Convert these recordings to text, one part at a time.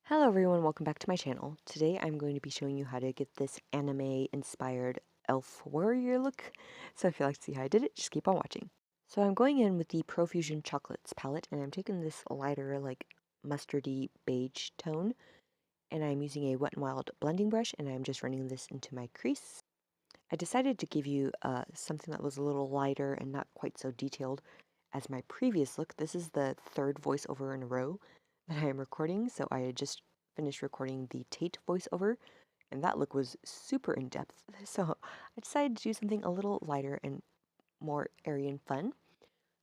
Hello everyone, welcome back to my channel. Today I'm going to be showing you how to get this anime-inspired elf warrior look. So if you'd like to see how I did it, just keep on watching. So I'm going in with the Profusion Chocolates palette, and I'm taking this lighter, like mustardy beige tone, and I'm using a Wet n Wild blending brush, and I'm just running this into my crease. I decided to give you something that was a little lighter and not quite so detailed as my previous look. This is the third voiceover in a row that I am recording, so I had just finished recording the Tate voiceover, and that look was super in-depth, so I decided to do something a little lighter and more airy and fun.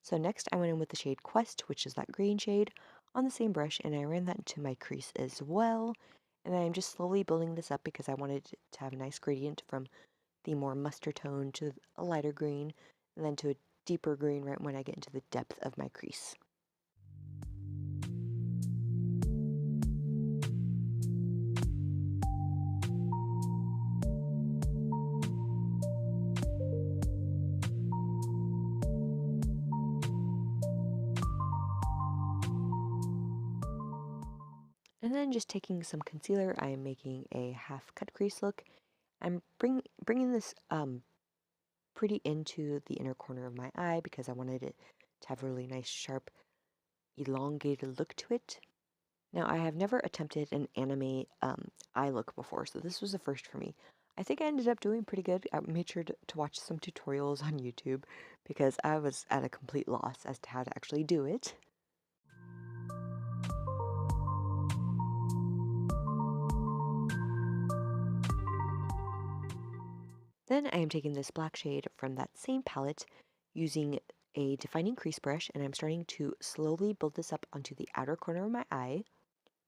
So next I went in with the shade Quest, which is that green shade, on the same brush, and I ran that into my crease as well, and I'm just slowly building this up because I wanted to have a nice gradient from the more mustard tone to a lighter green, and then to a deeper green right when I get into the depth of my crease. And then just taking some concealer, I am making a half cut crease look. I'm bringing this pretty into the inner corner of my eye because I wanted it to have a really nice, sharp, elongated look to it. Now, I have never attempted an anime eye look before, so this was a first for me. I think I ended up doing pretty good. I made sure to watch some tutorials on YouTube because I was at a complete loss as to how to actually do it. Then I am taking this black shade from that same palette using a defining crease brush, and I'm starting to slowly build this up onto the outer corner of my eye.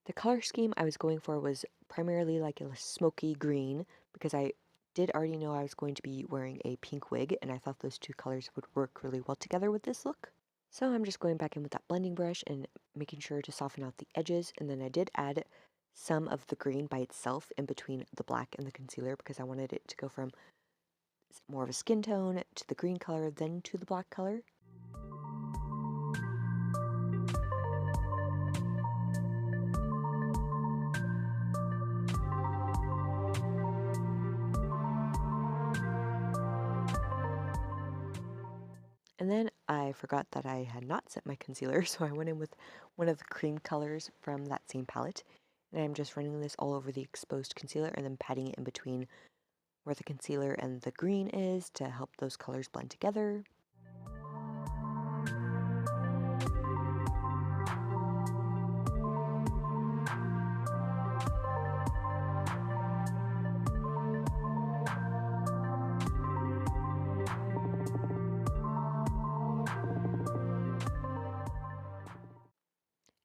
The color scheme I was going for was primarily like a smoky green because I did already know I was going to be wearing a pink wig, and I thought those two colors would work really well together with this look. So I'm just going back in with that blending brush and making sure to soften out the edges, and then I did add some of the green by itself in between the black and the concealer because I wanted it to go from more of a skin tone to the green color, then to the black color. And then I forgot that I had not set my concealer, so I went in with one of the cream colors from that same palette. And I'm just running this all over the exposed concealer and then patting it in between where the concealer and the green is to help those colors blend together.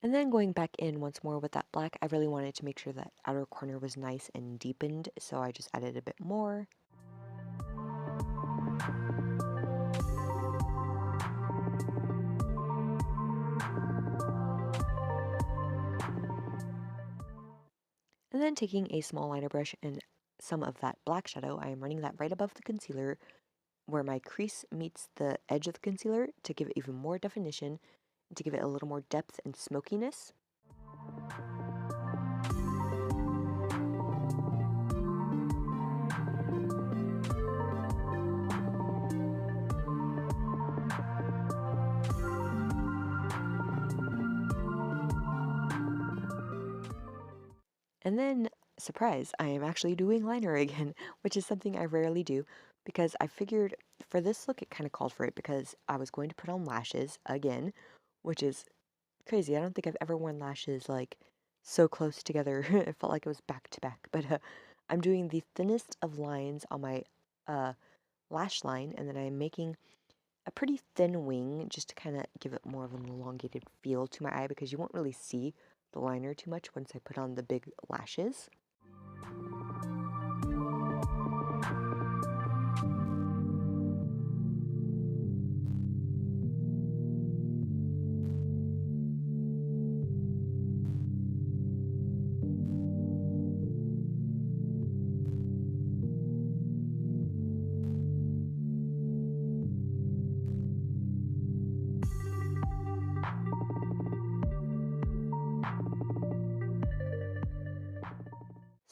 And then going back in once more with that black, I really wanted to make sure that outer corner was nice and deepened, so I just added a bit more. And then taking a small liner brush and some of that black shadow, I am running that right above the concealer where my crease meets the edge of the concealer to give it even more definition and to give it a little more depth and smokiness. And then, surprise, I am actually doing liner again, which is something I rarely do because I figured for this look it kind of called for it because I was going to put on lashes again, which is crazy. I don't think I've ever worn lashes like so close together. It felt like it was back to back, but I'm doing the thinnest of lines on my uh, lash line, and then I'm making a pretty thin wing just to kind of give it more of an elongated feel to my eye because you won't really see the liner too much once I put on the big lashes.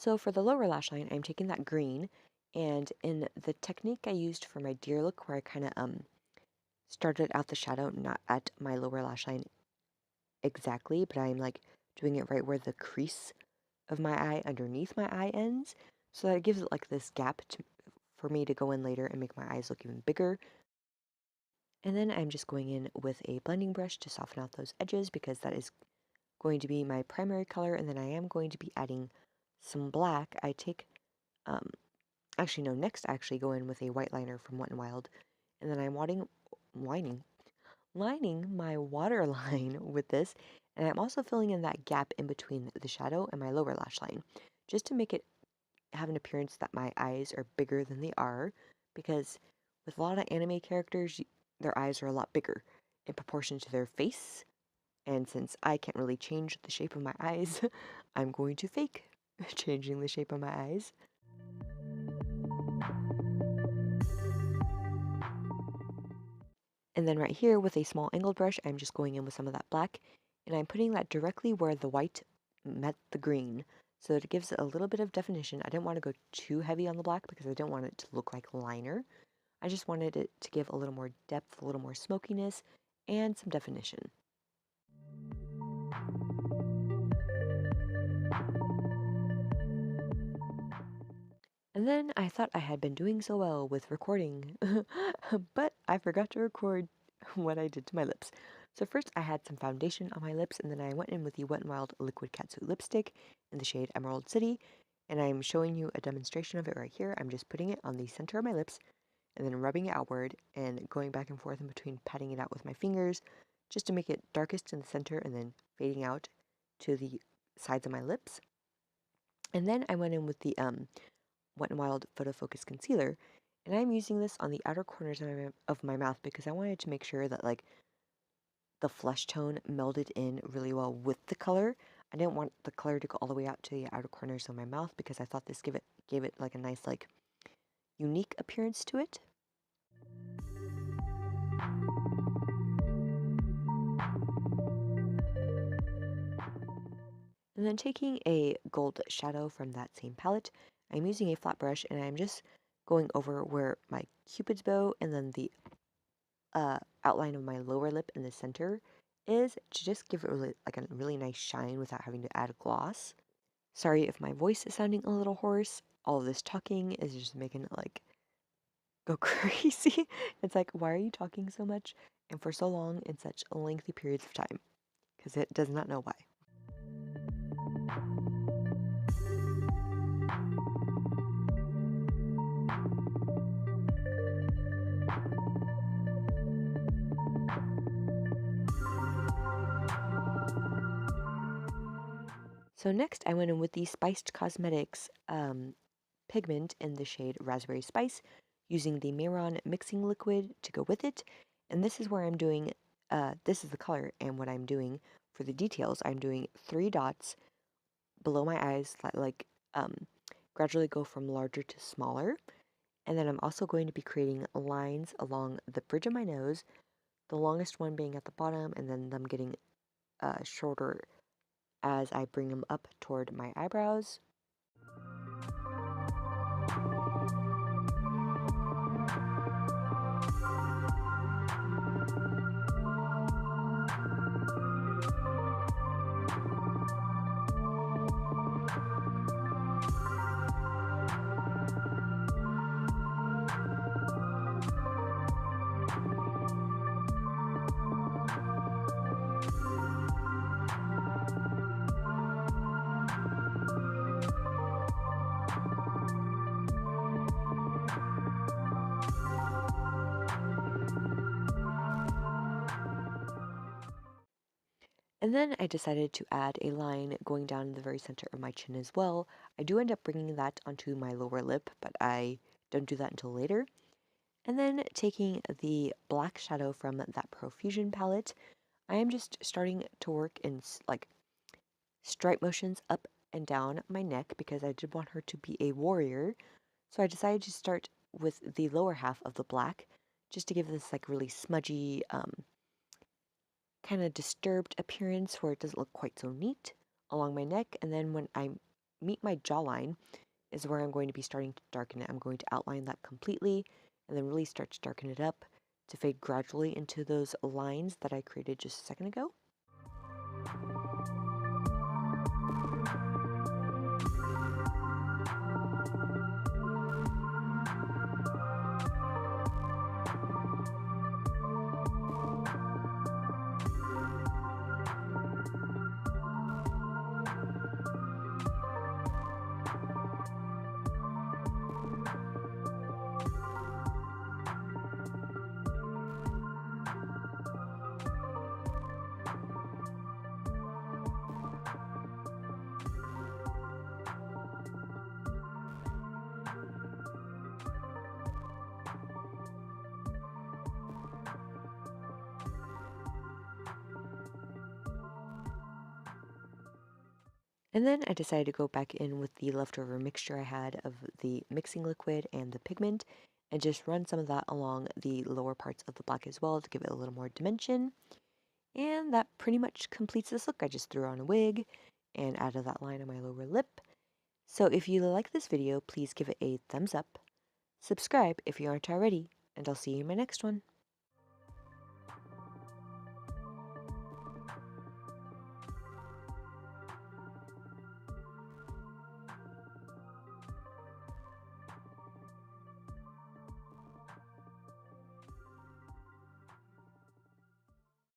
So for the lower lash line, I'm taking that green, and in the technique I used for my deer look, where I kind of started out the shadow not at my lower lash line exactly, but I'm like doing it right where the crease of my eye underneath my eye ends, so that it gives it like this gap for me to go in later and make my eyes look even bigger. And then I'm just going in with a blending brush to soften out those edges because that is going to be my primary color, and then I am going to be adding some black. I take, um, actually no, next I actually go in with a white liner from Wet n Wild, and then I'm lining my waterline with this, and I'm also filling in that gap in between the shadow and my lower lash line, just to make it have an appearance that my eyes are bigger than they are, because with a lot of anime characters, their eyes are a lot bigger in proportion to their face, and since I can't really change the shape of my eyes, I'm going to fake changing the shape of my eyes. And then right here with a small angled brush, I'm just going in with some of that black, and I'm putting that directly where the white met the green, so that it gives it a little bit of definition. I didn't want to go too heavy on the black because I didn't want it to look like liner. I just wanted it to give a little more depth, a little more smokiness, and some definition. And then I thought I had been doing so well with recording, but I forgot to record what I did to my lips. So first I had some foundation on my lips, and then I went in with the Wet n Wild Liquid Catsuit lipstick in the shade Emerald City, and I'm showing you a demonstration of it right here. I'm just putting it on the center of my lips, and then rubbing it outward, and going back and forth in between patting it out with my fingers, just to make it darkest in the center, and then fading out to the sides of my lips. And then I went in with the Wet n Wild Photo Focus Concealer, and I'm using this on the outer corners of my mouth because I wanted to make sure that like the flesh tone melded in really well with the color. I didn't want the color to go all the way out to the outer corners of my mouth because I thought this gave it like a nice like unique appearance to it. And then taking a gold shadow from that same palette, I'm using a flat brush and I'm just going over where my cupid's bow and then the outline of my lower lip in the center is, to just give it really, like a really nice shine without having to add gloss. Sorry if my voice is sounding a little hoarse. All of this talking is just making it like go crazy. It's like, why are you talking so much and for so long in such lengthy periods of time? Because it does not know why. So next I went in with the Spiced Cosmetics pigment in the shade Raspberry Spice, using the Mehron mixing liquid to go with it. And this is where I'm doing, this is the color, and what I'm doing for the details, I'm doing 3 dots below my eyes that like gradually go from larger to smaller. And then I'm also going to be creating lines along the bridge of my nose, the longest one being at the bottom, and then them getting shorter as I bring them up toward my eyebrows. And then I decided to add a line going down the very center of my chin as well. I do end up bringing that onto my lower lip, but I don't do that until later. And then taking the black shadow from that Profusion palette, I am just starting to work in like stripe motions up and down my neck because I did want her to be a warrior. So I decided to start with the lower half of the black just to give this like really smudgy, kind of disturbed appearance where it doesn't look quite so neat along my neck. And then when I'm meet my jawline is where I'm going to be starting to darken it. I'm going to outline that completely and then really start to darken it up to fade gradually into those lines that I created just a second ago. And then I decided to go back in with the leftover mixture I had of the mixing liquid and the pigment and just run some of that along the lower parts of the black as well to give it a little more dimension. And that pretty much completes this look. I just threw on a wig and added that line on my lower lip. So if you like this video, please give it a thumbs up, subscribe if you aren't already, and I'll see you in my next one.